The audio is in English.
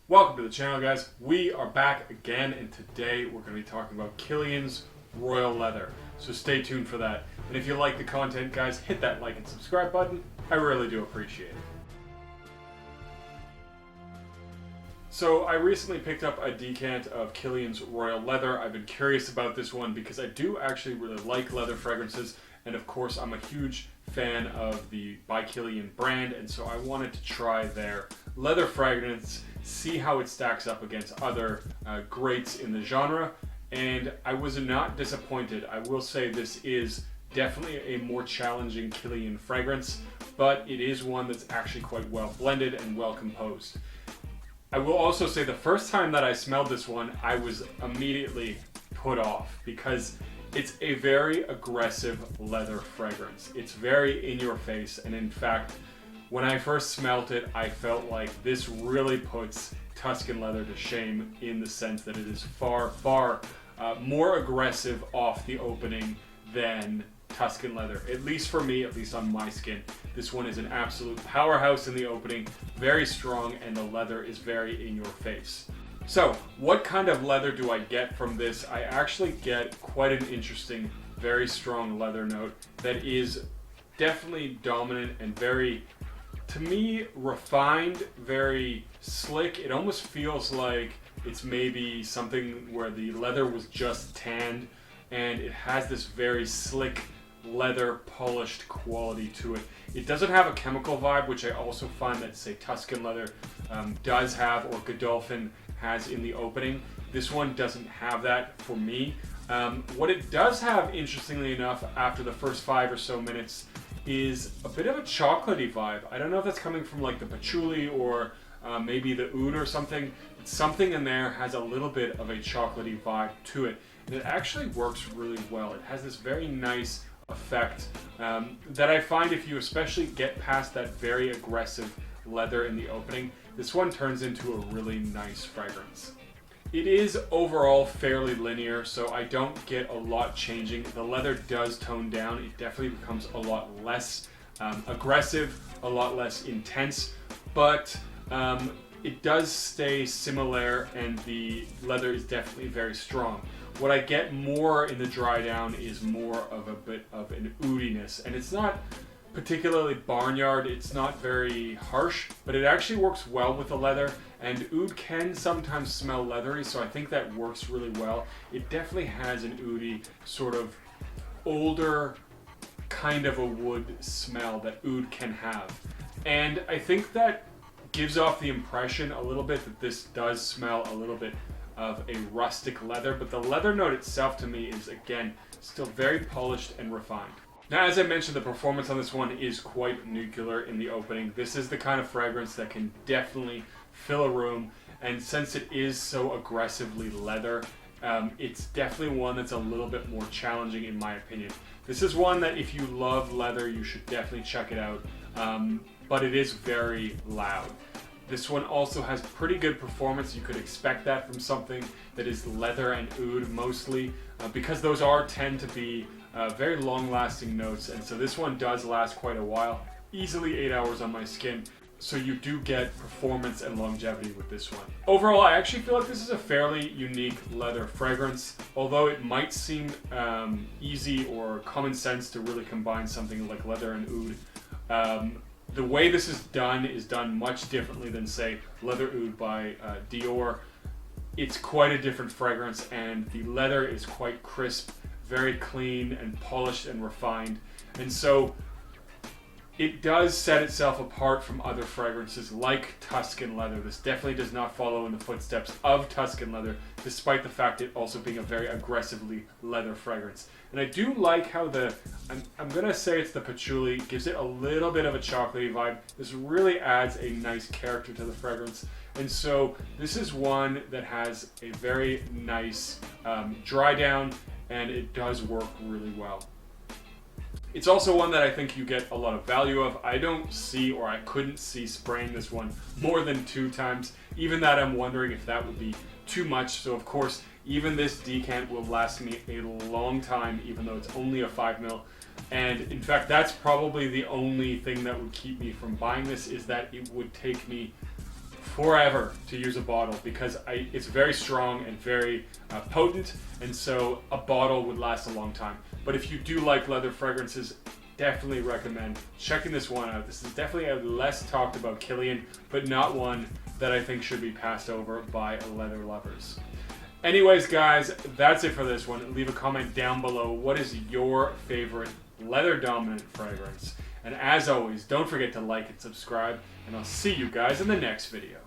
Welcome to the channel, guys. We are back again, and today we're going to be talking about Kilian's Royal Leather. So stay tuned for that. And if you like the content, guys, hit that like and subscribe button. I really do appreciate it. So I recently picked up a decant of Kilian's Royal Leather. I've been curious about this one because I do actually really like leather fragrances, and of course I'm a huge fan of the by Kilian brand, and so I wanted to try their leather fragrance, see how it stacks up against other greats in the genre, and I was not disappointed. I will say this is definitely a more challenging Kilian fragrance, but it is one that's actually quite well blended and well composed. I will also say the first time that I smelled this one, I was immediately put off because it's a very aggressive leather fragrance. It's very in your face, and in fact, when I first smelled it, I felt like this really puts Tuscan Leather to shame in the sense that it is far more aggressive off the opening than Tuscan Leather. At least for me, at least on my skin. This one is an absolute powerhouse in the opening, very strong, and the leather is very in your face. So, what kind of leather do I get from this? I actually get quite an interesting, very strong leather note that is definitely dominant and very, to me, refined, very slick. It almost feels like it's maybe something where the leather was just tanned, and it has this very slick, leather polished quality to it. It doesn't have a chemical vibe, which I also find that, say, Tuscan Leather does have, or Godolphin has in the opening. This one doesn't have that for me. What it does have, interestingly enough, after the first 5 or so minutes, is a bit of a chocolatey vibe. I don't know if that's coming from like the patchouli or maybe the oud or something. But something in there has a little bit of a chocolatey vibe to it. And it actually works really well. It has this very nice effect that I find if you especially get past that very aggressive leather in the opening, this one turns into a really nice fragrance. It is overall fairly linear, so I don't get a lot changing. The leather does tone down. It definitely becomes a lot less aggressive, a lot less intense, but it does stay similar, and the leather is definitely very strong. What I get more in the dry down is more of a bit of an oudiness, and it's not particularly barnyard, it's not very harsh, but it actually works well with the leather, and oud can sometimes smell leathery, so I think that works really well. It definitely has an oudy, sort of older kind of a wood smell that oud can have, and I think that gives off the impression a little bit that this does smell a little bit of a rustic leather, but the leather note itself to me is, again, still very polished and refined. Now, as I mentioned, the performance on this one is quite nuclear in the opening. This is the kind of fragrance that can definitely fill a room, and since it is so aggressively leather, it's definitely one that's a little bit more challenging in my opinion. This is one that if you love leather, you should definitely check it out, but it is very loud. This one also has pretty good performance. You could expect that from something that is leather and oud mostly, because those tend to be very long-lasting notes, and so this one does last quite a while, easily 8 hours on my skin, so you do get performance and longevity with this one. Overall, I actually feel like this is a fairly unique leather fragrance, although it might seem easy or common sense to really combine something like leather and oud. The way this is done much differently than, say, Leather Oud by Dior. It's quite a different fragrance, and the leather is quite crisp, very clean and polished and refined, and so it does set itself apart from other fragrances like Tuscan Leather. This definitely does not follow in the footsteps of Tuscan Leather, despite the fact it also being a very aggressively leather fragrance. And I do like how I'm gonna say it's the patchouli, gives it a little bit of a chocolatey vibe. This really adds a nice character to the fragrance. And so this is one that has a very nice dry down, and it does work really well. It's also one that I think you get a lot of value of. I don't see, or I couldn't see, spraying this one more than 2 times. Even that, I'm wondering if that would be too much. So of course, even this decant will last me a long time, even though it's only a 5ml. And in fact, that's probably the only thing that would keep me from buying this, is that it would take me forever to use a bottle because it's very strong and very potent, and so a bottle would last a long time. But if you do like leather fragrances, definitely recommend checking this one out. This is definitely a less talked about Kilian, but not one that I think should be passed over by leather lovers. Anyways, guys, that's it for this one. Leave a comment down below. What is your favorite leather dominant fragrance? And as always, don't forget to like and subscribe, and I'll see you guys in the next video.